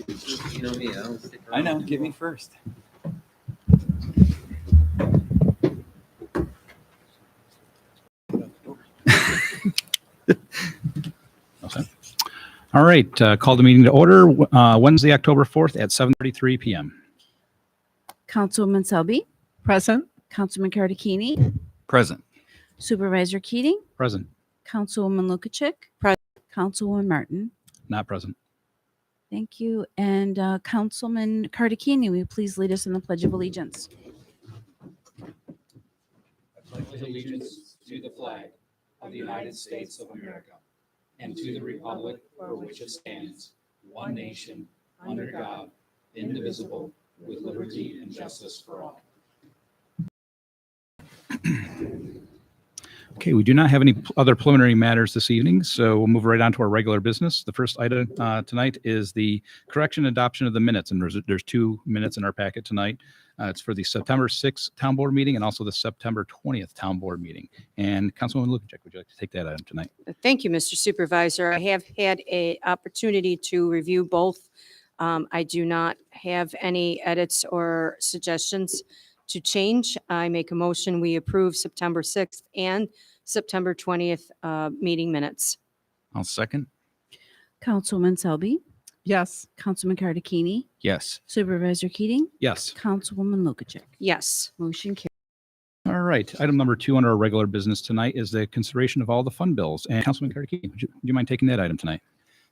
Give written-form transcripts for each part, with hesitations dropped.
You know me, I don't stick around. I know, get me first. Okay. All right, call the meeting to order Wednesday, October 4th at 7:33 p.m. Councilwoman Selby, Present. Councilman Cardicchini, Present. Supervisor Keating, Present, Councilwoman Lukacek, Councilwoman Martin. not present. Thank you. And Councilman Cardicchini, will you please lead us in the Pledge of Allegiance? I pledge allegiance to the flag of the United States of America and to the republic for which it stands, one nation, under God, indivisible, with liberty and justice for all. Okay, we do not have any other preliminary matters this evening, so we'll move right on to our regular business. The first item tonight is the correction and adoption of the minutes, and there's 2 minutes in our packet tonight. It's for the September 6th Town Board meeting and also the September 20th Town Board meeting. And Councilwoman Lukacek, would you like to take that item tonight? Thank you, Mr. Supervisor. I have had an opportunity to review both. I do not have any edits or suggestions to change. I make a motion, we approve September 6th and September 20th meeting minutes. I'll second. Councilwoman Selby, Yes. Councilman Cardicchini, Yes. Supervisor Keating, Yes. Councilwoman Lukacek. Yes. Motion carries. All right, item number 2 on our regular business tonight is the consideration of all the fund bills. And Councilman Cardicchini, would you mind taking that item tonight?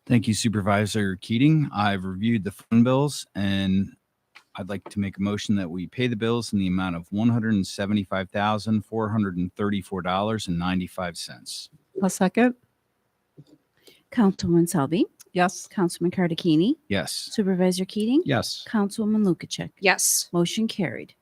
Thank you, Supervisor Keating. I've reviewed the fund bills and I'd like to make a motion that we pay the bills in the amount of $175,434.95. A second. Councilwoman Selby, Yes. Councilman Cardicchini, Yes. Supervisor Keating, Yes. Councilwoman Lukacek. Yes. Motion carried.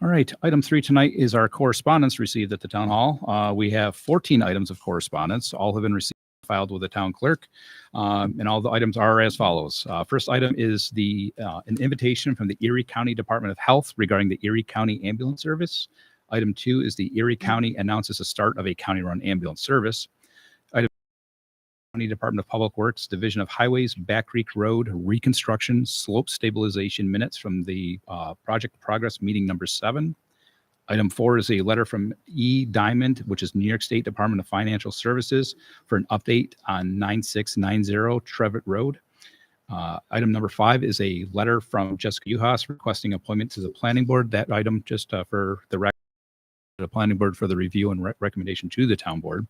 All right, item 3 tonight is our correspondence received at the town hall. We have 14 items of correspondence. All have been received, filed with the town clerk, and all the items are as follows. First item is an invitation from the Erie County Department of Health regarding the Erie County Ambulance Service. Item 2 is the Erie County announces the start of a county-run ambulance service. Item County Department of Public Works, Division of Highways, Back Creek Road reconstruction slope stabilization minutes from the project progress meeting number 7. Item 4 is a letter from E. Diamond, which is New York State Department of Financial Services, for an update on 9690 Trevitt Road. Item number 5 is a letter from Jessica Uhas requesting appointment to the planning board. That item just for the planning board for the review and recommendation to the town board.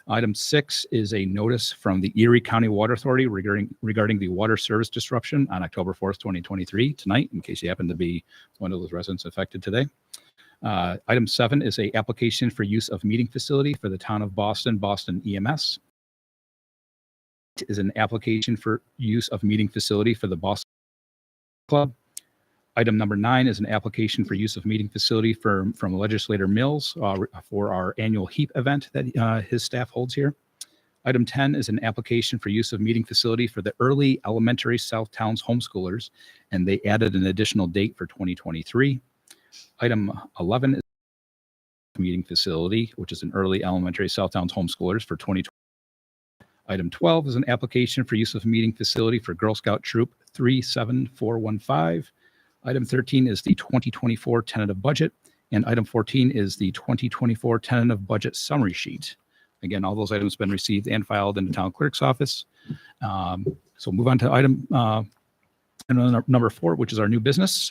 Item 6 is a notice from the Erie County Water Authority regarding the water service disruption on October 4th, 2023, tonight, in case you happen to be one of those residents affected today. Item 7 is a application for use of meeting facility for the town of Boston, Boston EMS. It is an application for use of meeting facility for the Boston Club. Item number 9 is an application for use of meeting facility from Legislator Mills for our annual HEAP event that his staff holds here. Item 10 is an application for use of meeting facility for the early elementary South Towns homeschoolers, and they added an additional date for 2023. Item 11 is meeting facility, which is an early elementary South Towns homeschoolers for 2020. Item 12 is an application for use of meeting facility for Girl Scout Troop 37415. Item 13 is the 2024 tentative budget, and item 14 is the 2024 tentative budget summary sheet. Again, all those items have been received and filed in the town clerk's office. So move on to item number 4, which is our new business.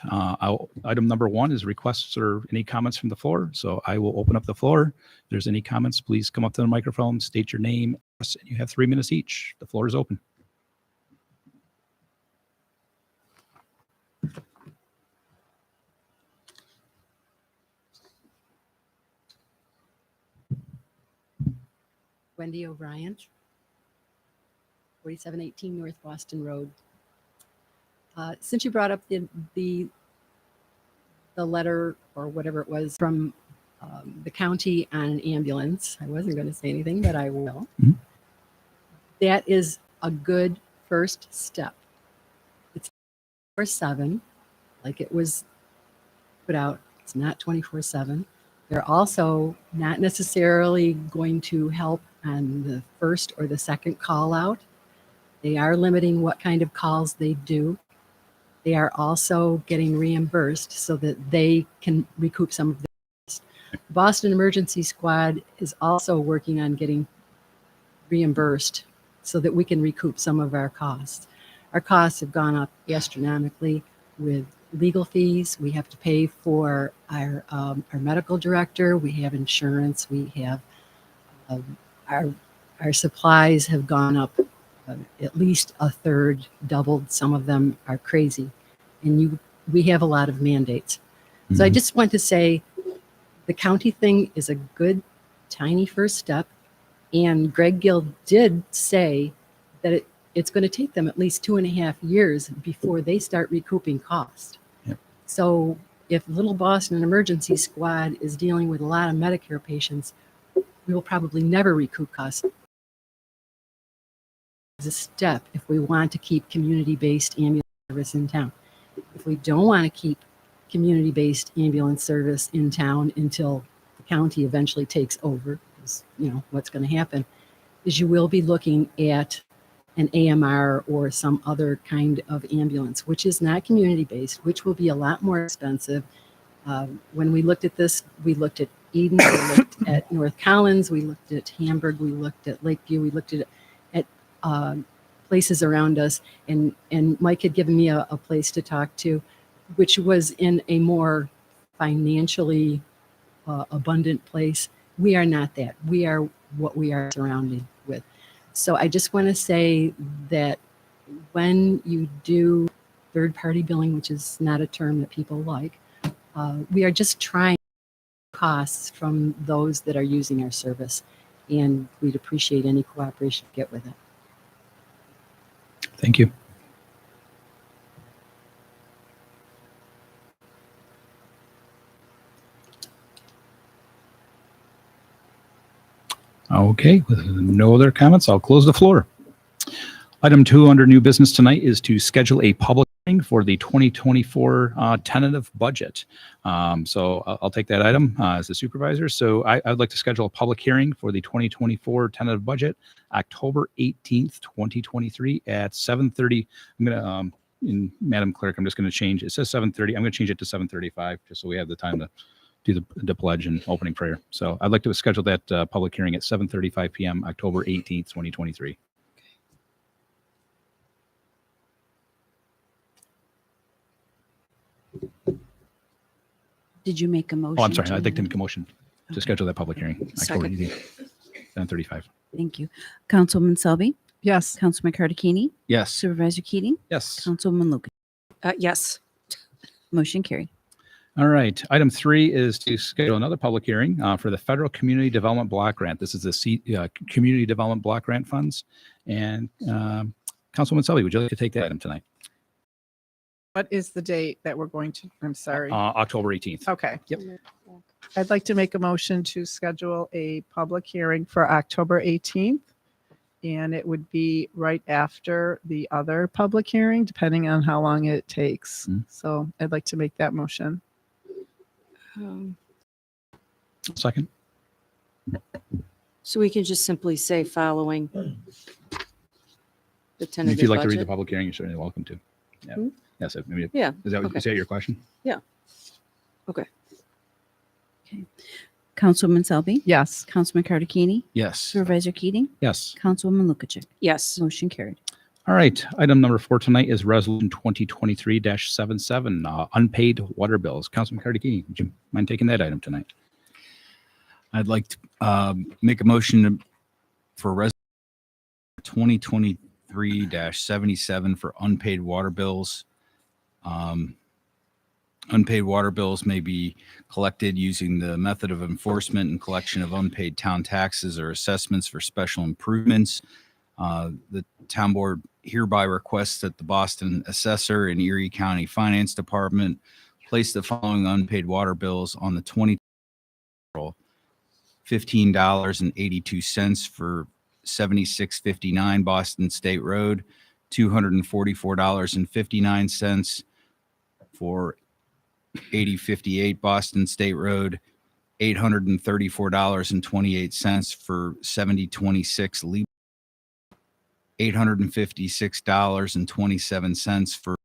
Item number 1 is requests or any comments from the floor. So I will open up the floor. If there's any comments, please come up to the microphone, state your name, and you have 3 minutes each. The floor is open. Wendy O'Brien, 4718 North Boston Road. Since you brought up the letter or whatever it was from the county on an ambulance, I wasn't going to say anything, but I will. Mhm. That is a good first step. It's 24/7, like it was put out. It's not 24/7. They're also not necessarily going to help on the first or the second call out. They are limiting what kind of calls they do. they are also getting reimbursed so that they can recoup some of the cost. Boston Emergency Squad is also working on getting reimbursed so that we can recoup some of our costs. Our costs have gone up astronomically with legal fees. We have to pay for our medical director. We have insurance. We have our supplies have gone up at least a third, doubled. Some of them are crazy, and we have a lot of mandates. So I just want to say, the county thing is a good, tiny first step. And Greg Gill did say that it's going to take them at least 2.5 years before they start recouping costs. Yep. So if Little Boston Emergency Squad is dealing with a lot of Medicare patients, we will probably never recoup costs. It's a step if we want to keep community-based ambulance service in town. If we don't want to keep community-based ambulance service in town until the county eventually takes over, what's going to happen is you will be looking at an AMR or some other kind of ambulance, which is not community-based, which will be a lot more expensive. When we looked at this, we looked at Eden, we looked at North Collins, we looked at Hamburg, we looked at Lakeview, we looked at places around us, and Mike had given me a place to talk to, which was in a more financially abundant place. We are not that. We are what we are surrounded with. So I just want to say that when you do third-party billing, which is not a term that people like, we are just trying costs from those that are using our service, and we'd appreciate any cooperation we get with it. Thank you. Okay, with no other comments, I'll close the floor. Item 2 under new business tonight is to schedule a public hearing for the 2024 tentative budget. So I'll take that item as the supervisor. So I'd like to schedule a public hearing for the 2024 tentative budget, October 18th, 2023 at 7:30. I'm going to, Madam Clerk, I'm just going to change. It says 7:30. I'm going to change it to 7:35 just so we have the time to do the pledge and opening prayer. So I'd like to schedule that public hearing at 7:35 p.m. October 18th, 2023. Did you make a motion? Oh, I'm sorry. to- I'd like to make a motion to Okay. schedule that public hearing. October Second. 18th, 7:35. Thank you. Councilwoman Selby, Yes. Councilman Cardicchini, Yes. Supervisor Keating, Yes. Councilwoman Lucas. Yes. Motion carried. All right. Item 3 is to schedule another public hearing for the Federal Community Development Block Grant. This is the Community Development Block Grant funds. And Councilwoman Selby, would you like to take that item tonight? What is the date that we're going to, I'm sorry. October 18th. Okay. Yep. I'd like to make a motion to schedule a public hearing for October 18th. And it would be right after the other public hearing, depending on how long it takes. Mm. So I'd like to make that motion. Second. So we can just simply say following the tentative If you'd like to read the budget? public hearing, you're certainly welcome to. Yeah. Hmm? Yes. Maybe, Yeah. is that Okay. is that your question? Councilwoman Selby, Yes. Councilman Cardicchini, Yes. Supervisor Keating, Yes. Councilwoman Lukacic. Yes. Motion carried. All right. Item number 4 tonight is Resolution 2023-77, unpaid water bills. Councilman Cardicchini, would you mind taking that item tonight? I'd like to make a motion for Resolution 2023-77 for unpaid water bills. Unpaid water bills may be collected using the method of enforcement and collection of unpaid town taxes or assessments for special improvements. The town board hereby requests that the Boston Assessor and Erie County Finance Department place the following unpaid water bills on the 20 $15.82 for 7659 Boston State Road, $244.59 for 8058 Boston State Road, $834.28 for 7026 Lee, $856.27 for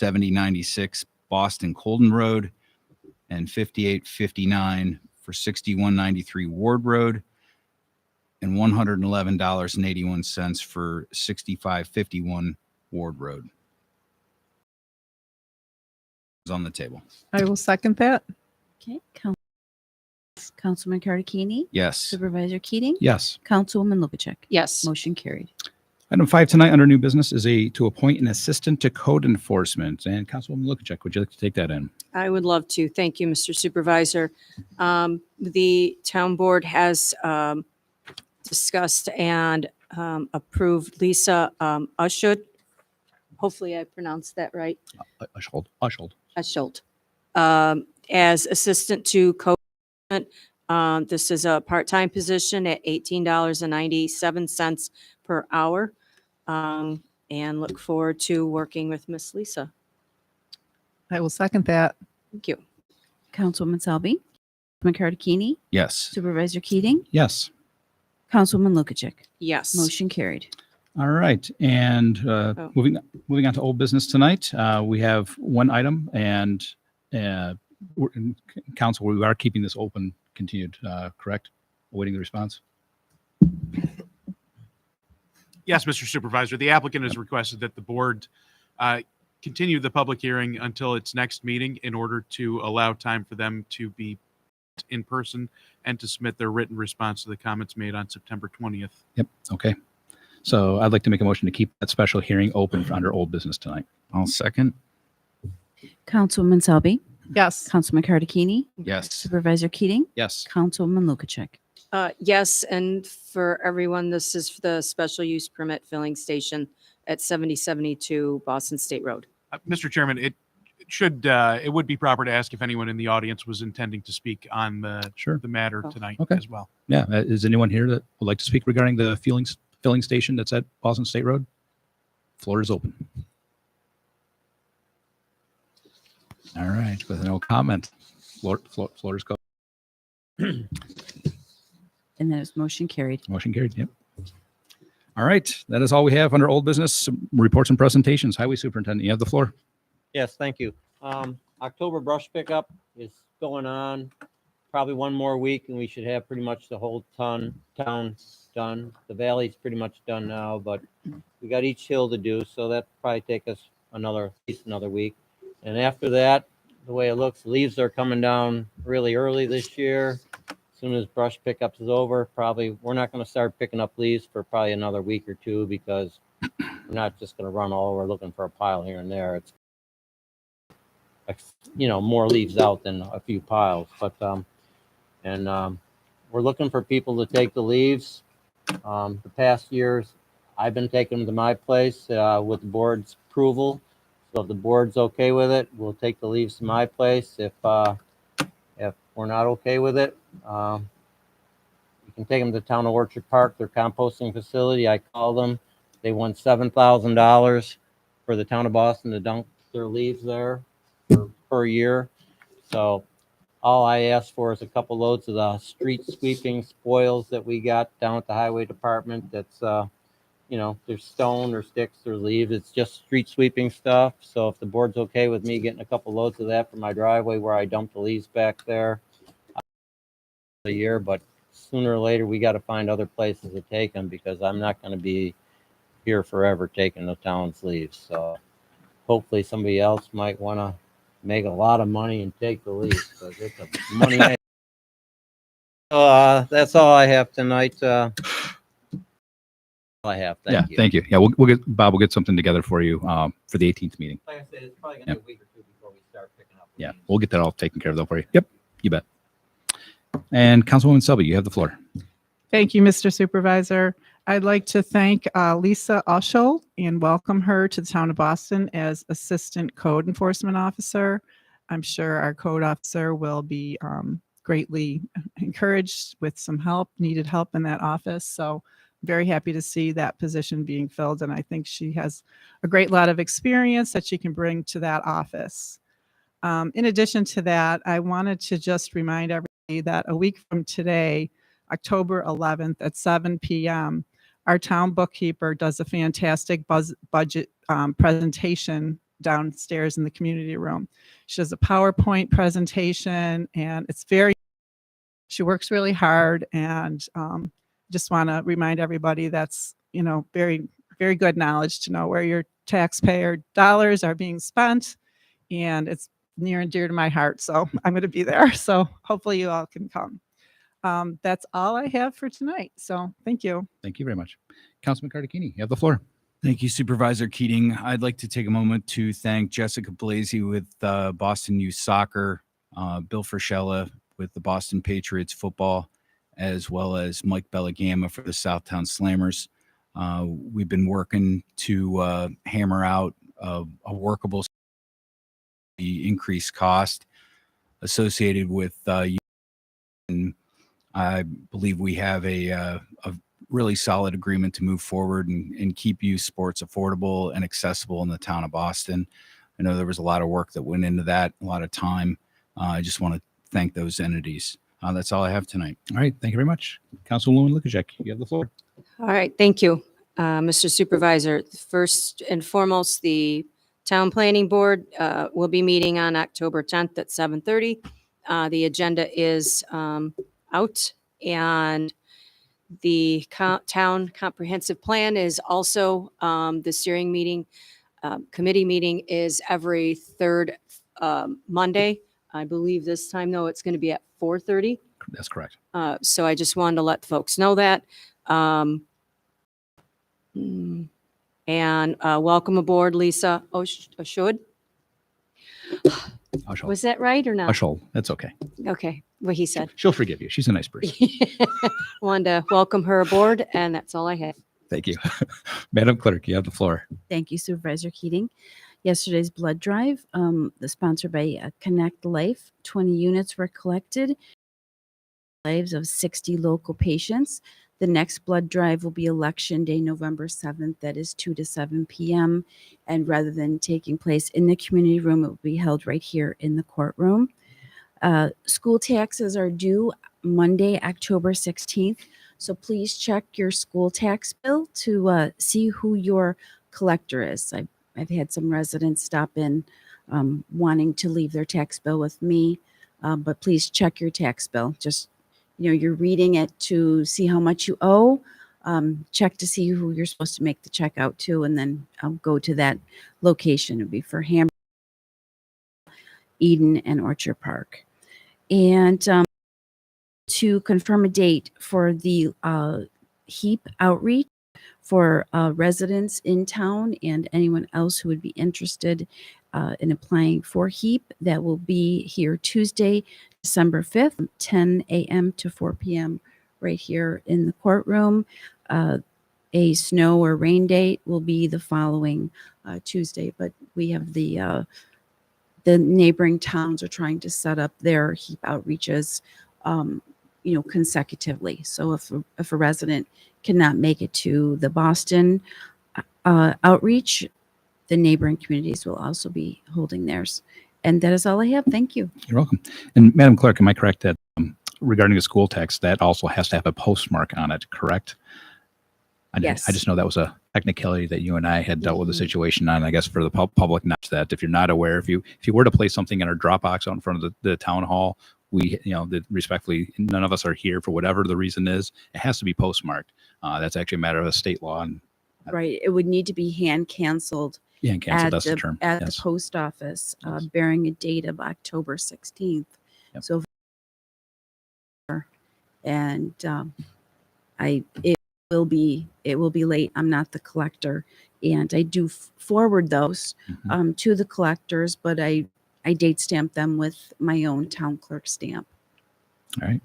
7096 Boston Colden Road, and 5859 for 6193 Ward Road, and $111.81 for 6551 Ward Road. Is on the table. I will second that. Okay, Councilman Karakini, Yes. Supervisor Keating, Yes. Councilwoman Lukacek. Yes. Motion carried. Item 5 tonight under new business is to appoint an assistant to code enforcement. And Councilwoman Lukacek, would you like to take that in? I would love to. Thank you, Mr. Supervisor. The town board has discussed and approved Lisa Ushud. Hopefully I pronounced that right. Ushold. Ushuld, as assistant to code enforcement. This is a part-time position at $18.97 per hour. And look forward to working with Miss Lisa. I will second that. Thank you. Councilwoman Selby, Councilman Karakini, Yes. Supervisor Keating, Yes. Councilwoman Lukacek. Yes. Motion carried. All right. And moving on to old business tonight, we have one item, and council, we are keeping this open, continued, correct? Awaiting the response. Yes, Mr. Supervisor, the applicant has requested that the board continue the public hearing until its next meeting in order to allow time for them to be in person and to submit their written response to the comments made on September 20th. Yep. Okay. So I'd like to make a motion to keep that special hearing open for under old business tonight. I'll second. Councilwoman Selby, Yes. Councilman Karakini, Yes. Supervisor Keating, Yes. Councilwoman Lukacek. Yes, and for everyone, this is the special use permit filling station at 7072 Boston State Road. Mr. Chairman, it would be proper to ask if anyone in the audience was intending to speak on Sure. the matter Oh. tonight Okay. as well. Yeah. Is anyone here that would like to speak regarding the filling station that's at Boston State Road? Floor is open. All right. With no comment, floor is go. And that is motion carried. Motion carried. Yep. All right. That is all we have under old business. Some reports and presentations. Highway Superintendent, you have the floor. Yes, thank you. October brush pickup is going on. Probably one more week and we should have pretty much the whole town done. The valley's pretty much done now, but we got each hill to do, so that probably take us at least another week. And after that, the way it looks, leaves are coming down really early this year. As soon as brush pickups is over, probably we're not going to start picking up leaves for probably another week or two, because we're not just going to run all over looking for a pile here and there. It's more leaves out than a few piles, but we're looking for people to take the leaves. The past years, I've been taking them to my place with the board's approval. So if the board's okay with it, we'll take the leaves to my place. If we're not okay with it, you can take them to Town of Orchard Park, their composting facility. I called them. They won $7,000 for the town of Boston to dump their leaves there per year. So all I asked for is a couple loads of the street sweeping spoils that we got down at the highway department. That's, there's stone or sticks or leaves. It's just street sweeping stuff. So if the board's okay with me getting a couple loads of that for my driveway where I dump the leaves back there a year, but sooner or later we got to find other places to take them, because I'm not going to be here forever taking the town's leaves. So hopefully somebody else might want to make a lot of money and take the leaves, because it's a money. That's all I have tonight. All I have. Thank you. Thank you. Yeah, we'll get Bob. We'll get something together for you for the 18th meeting. Like I said, it's probably gonna be a week or two before we start picking up. Yeah, leaves. we'll get that all taken care of though for you. Yep, you bet. And Councilwoman Selby, you have the floor. Thank you, Mr. Supervisor. I'd like to thank Lisa Ushul and welcome her to the town of Boston as Assistant Code Enforcement Officer. I'm sure our code officer will be greatly encouraged with some needed help in that office. So very happy to see that position being filled. And I think she has a great lot of experience that she can bring to that office. In addition to that, I wanted to just remind everybody that a week from today, October 11th at 7 p.m., our town bookkeeper does a fantastic budget presentation downstairs in the community room. She does a PowerPoint presentation, and she works really hard, and just want to remind everybody that's, very, very good knowledge to know where your taxpayer dollars are being spent, and it's near and dear to my heart. So I'm going to be there. So hopefully you all can come. That's all I have for tonight. So thank you. Thank you very much. Councilman Cardicchini, you have the floor. Thank you, Supervisor Keating. I'd like to take a moment to thank Jessica Blasey with Boston Youth Soccer, Bill Frischella with the Boston Patriots football, as well as Mike Bellegama for the Southtown Slammers. We've been working to hammer out a workable increased cost associated with and I believe we have a really solid agreement to move forward and keep youth sports affordable and accessible in the town of Boston. I know there was a lot of work that went into that, a lot of time. I just want to thank those entities. That's all I have tonight. All right. Thank you very much. Councilwoman Lukaszek, you have the floor. All right, thank you, Mr. Supervisor. First and foremost, the Town Planning Board will be meeting on October 10th at 7:30. The agenda is out, and the Town Comprehensive Plan is also, the steering meeting, committee meeting is every third Monday. I believe this time, though, it's going to be at 4:30. That's correct. So I just wanted to let the folks know that. And welcome aboard, Lisa Oshud. Ushel. Was that right or not? Ushel. That's okay. Okay, what he said. She'll forgive you. She's a nice person. Wanted to welcome her aboard, and that's all I have. Thank you. Madam Clerk, you have the floor. Thank you, Supervisor Keating. Yesterday's blood drive, sponsored by Connect Life, 20 units were collected, lives of 60 local patients. The next blood drive will be Election Day, November 7th. That is 2 to 7 p.m. And rather than taking place in the community room, it will be held right here in the courtroom. School taxes are due Monday, October 16th. So please check your school tax bill to see who your collector is. I've had some residents stop in wanting to leave their tax bill with me, but please check your tax bill. Just, you're reading it to see how much you owe. Check to see who you're supposed to make the check out to, and then go to that location. It would be for Hamburg, Eden, and Orchard Park. And to confirm a date for the HEAP outreach for residents in town and anyone else who would be interested in applying for HEAP, that will be here Tuesday, December 5th, 10 a.m. to 4 p.m. right here in the courtroom. A snow or rain date will be the following Tuesday, but we have the neighboring towns are trying to set up their HEAP outreaches, consecutively. So if a resident cannot make it to the Boston outreach, the neighboring communities will also be holding theirs. And that is all I have. Thank you. You're welcome. And Madam Clerk, am I correct that regarding the school tax, that also has to have a postmark on it, correct? Yes. I just know that was a technicality that you and I had dealt with the situation on, I guess, for the public knowledge, that if you're not aware, if you were to place something in our Dropbox out in front of the town hall, we, respectfully, none of us are here for whatever the reason is. It has to be postmarked. That's actually a matter of state law. And Right. It would need to be hand canceled yeah, and cancel, that's the term. at Yes. the post office, Yes. bearing a date of October 16th. Yep. So, and it will be late. I'm not the collector, and I do forward those Mhm. to the collectors, but I date stamp them with my own town clerk stamp. All right.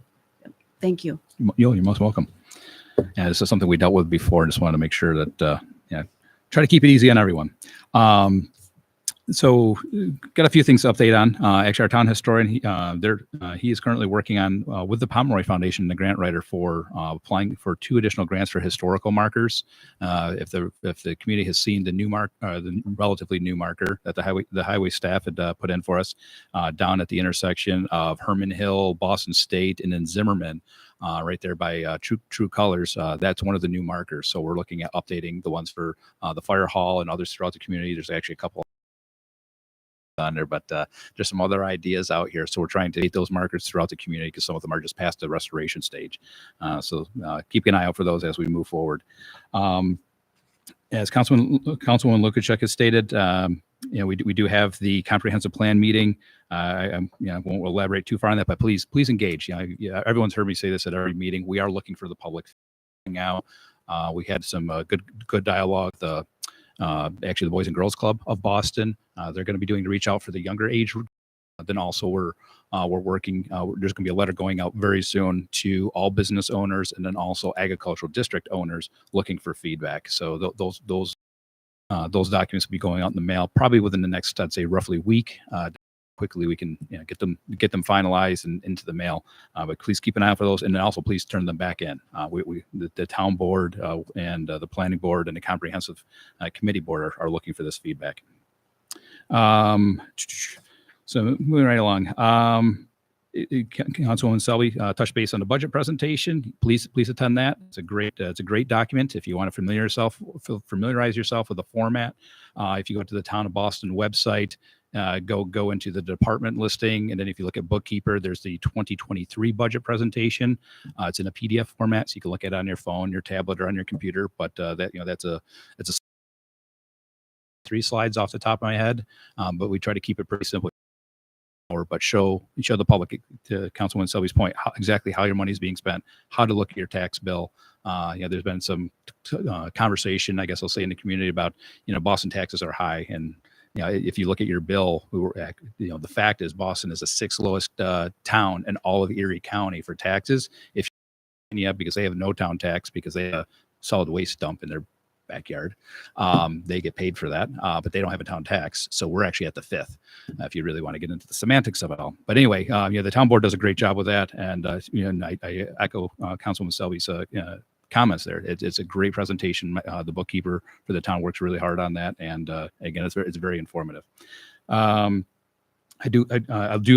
Thank you. You're most welcome. Yeah, this is something we dealt with before. I just wanted to make sure that, try to keep it easy on everyone. So got a few things to update on. Actually, our town historian, he is currently working on with the Pomeroy Foundation, the grant writer, for applying for 2 additional grants for historical markers. If the community has seen the new the relatively new marker that the highway staff had put in for us down at the intersection of Herman Hill, Boston State, and then Zimmerman. Right there by True Colors, that's one of the new markers. So we're looking at updating the ones for the fire hall and others throughout the community. There's actually a couple on there, but there's some other ideas out here. So we're trying to get those markers throughout the community because some of them are just past the restoration stage. So keep an eye out for those as we move forward. As Councilwoman Lukashuk has stated, we do have the comprehensive plan meeting. I won't elaborate too far on that, but please engage. Everyone's heard me say this at every meeting. We are looking for the public now. We had some good dialogue. Actually, the Boys and Girls Club of Boston. They're going to be doing to reach out for the younger age. Then also we're working. There's going to be a letter going out very soon to all business owners and then also agricultural district owners looking for feedback. So those documents will be going out in the mail probably within the next, I'd say, roughly week. Quickly we can get them finalized and into the mail. But please keep an eye out for those, and then also please turn them back in. The town board and the planning board and the comprehensive committee board are looking for this feedback. So moving right along. Councilwoman Selby touched base on the budget presentation. Please attend that. It's a great document. If you want to familiarize yourself with the format, if you go to the Town of Boston website, go into the department listing, and then if you look at bookkeeper, there's the 2023 budget presentation. It's in a PDF format, so you can look at it on your phone, your tablet, or on your computer. But it's a 3 slides off the top of my head, but we try to keep it pretty simple. But show the public, to Councilwoman Selby's point, exactly how your money is being spent, how to look at your tax bill. There's been some conversation, I guess I'll say, in the community about, Boston taxes are high, and if you look at your bill, the fact is Boston is the 6th lowest town in all of Erie County for taxes. Because they have no town tax because they have a solid waste dump in their backyard. They get paid for that, but they don't have a town tax. So we're actually at the 5th, if you really want to get into the semantics of it all. But anyway, the town board does a great job with that. And, I echo Councilwoman Selby's comments there. It's a great presentation. The bookkeeper for the town works really hard on that. And again, it's very informative. I do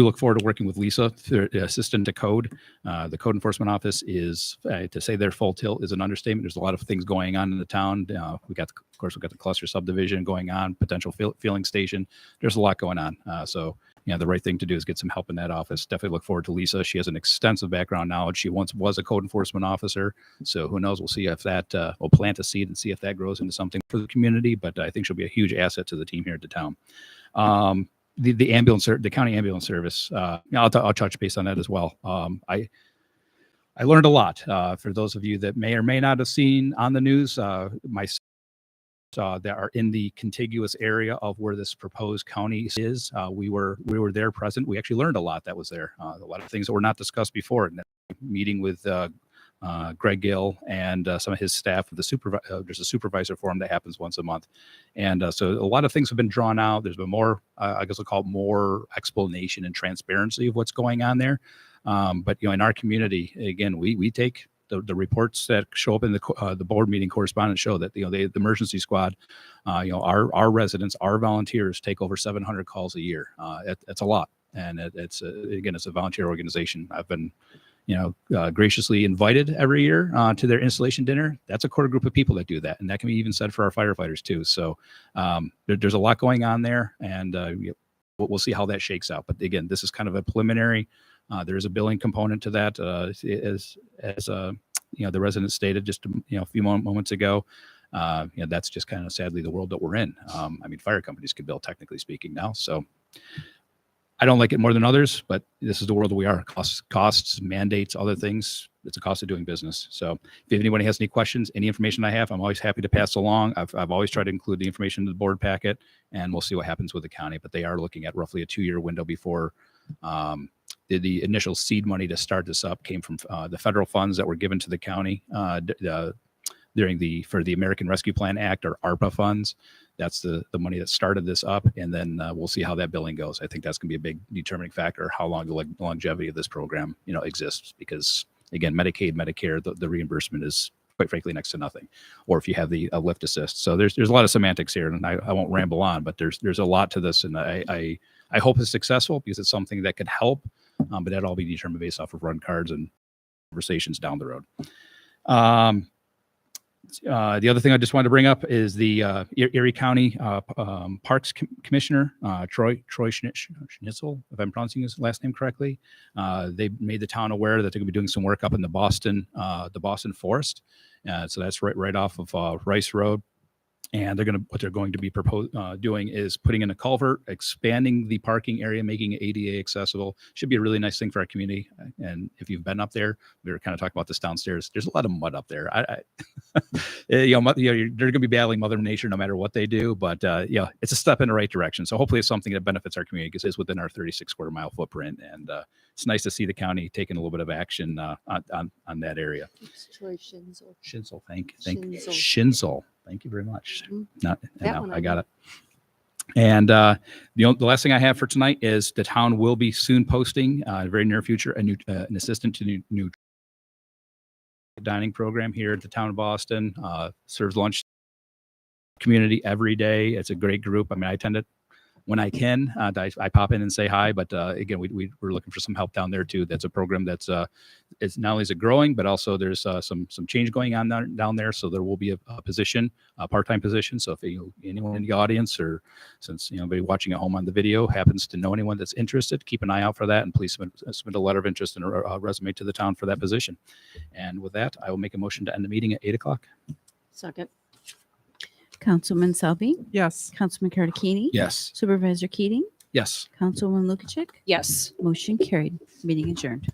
look forward to working with Lisa, the assistant to code. The code enforcement office is, to say they're full tilt is an understatement. There's a lot of things going on in the town. We've got the cluster subdivision going on, potential fueling station. There's a lot going on. So the right thing to do is get some help in that office. Definitely look forward to Lisa. She has an extensive background knowledge. She once was a code enforcement officer. So who knows? We'll see if that will plant a seed and see if that grows into something for the community. But I think she'll be a huge asset to the team here at the town. The ambulance, the county ambulance service. I'll touch base on that as well. I learned a lot. For those of you that may or may not have seen on the news, that are in the contiguous area of where this proposed county is. We were there present. We actually learned a lot that was there. A lot of things that were not discussed before. Meeting with Greg Gill and some of his staff. There's a supervisor forum that happens once a month. And so a lot of things have been drawn out. There's been more, I guess I'll call it more explanation and transparency of what's going on there. But in our community, again, we take the reports that show up in the board meeting correspondence show that the emergency squad, our residents, our volunteers take over 700 calls a year. That's a lot, and it's a volunteer organization. I've been graciously invited every year to their installation dinner. That's a core group of people that do that, and that can be even said for our firefighters too. So there's a lot going on there, and we'll see how that shakes out. But again, this is kind of a preliminary. There is a billing component to that, as the resident stated just a few moments ago. That's just kind of sadly the world that we're in. Fire companies can bill, technically speaking, now. So I don't like it more than others, but this is the world that we are. Costs, mandates, other things. It's a cost of doing business. So if anybody has any questions, any information I have, I'm always happy to pass along. I've always tried to include the information in the board packet, and we'll see what happens with the county. But they are looking at roughly a 2-year window before the initial seed money to start this up came from the federal funds that were given to the county for the American Rescue Plan Act, or ARPA funds. That's the money that started this up, and then we'll see how that billing goes. I think that's going to be a big determining factor, how long the longevity of this program exists, because again, Medicaid, Medicare, the reimbursement is quite frankly next to nothing, or if you have the lift assist. So there's a lot of semantics here, and I won't ramble on, but there's a lot to this, and I hope it's successful because it's something that could help, but that'll all be determined based off of run cards and conversations down the road. The other thing I just wanted to bring up is the Erie County Parks Commissioner, Troy Schnitzel, if I'm pronouncing his last name correctly. They made the town aware that they're going to be doing some work up in the Boston Forest. So that's right off of Rice Road. And what they're going to be doing is putting in a culvert, expanding the parking area, making it ADA accessible. Should be a really nice thing for our community. And if you've been up there, we were kind of talking about this downstairs. There's a lot of mud up there. They're going to be battling Mother Nature no matter what they do. But it's a step in the right direction. So hopefully it's something that benefits our community because it's within our 36 square mile footprint. And it's nice to see the county taking a little bit of action on that area. It's Troy Schnitzel. Schnitzel, thank you. Schnitzel. Schnitzel. Thank you very much. That one I I got know. it. And the last thing I have for tonight is the town will be soon posting in the very near future an assistant to new dining program here at the town of Boston. Serves lunch community every day. It's a great group. I mean, I attend it when I can. I pop in and say hi, but again, we're looking for some help down there too. That's a program that's it's not only is it growing, but also there's some change going on down there. So there will be a position, a part-time position. So if anyone in the audience or since anybody watching at home on the video happens to know anyone that's interested, keep an eye out for that and please submit a letter of interest and a resume to the town for that position. And with that, I will make a motion to end the meeting at 8:00. Second. Councilman Selby, Yes. Councilman Karakini. Yes. Supervisor Keating, Yes. Councilwoman Lukashik. Yes. Motion carried. Meeting adjourned.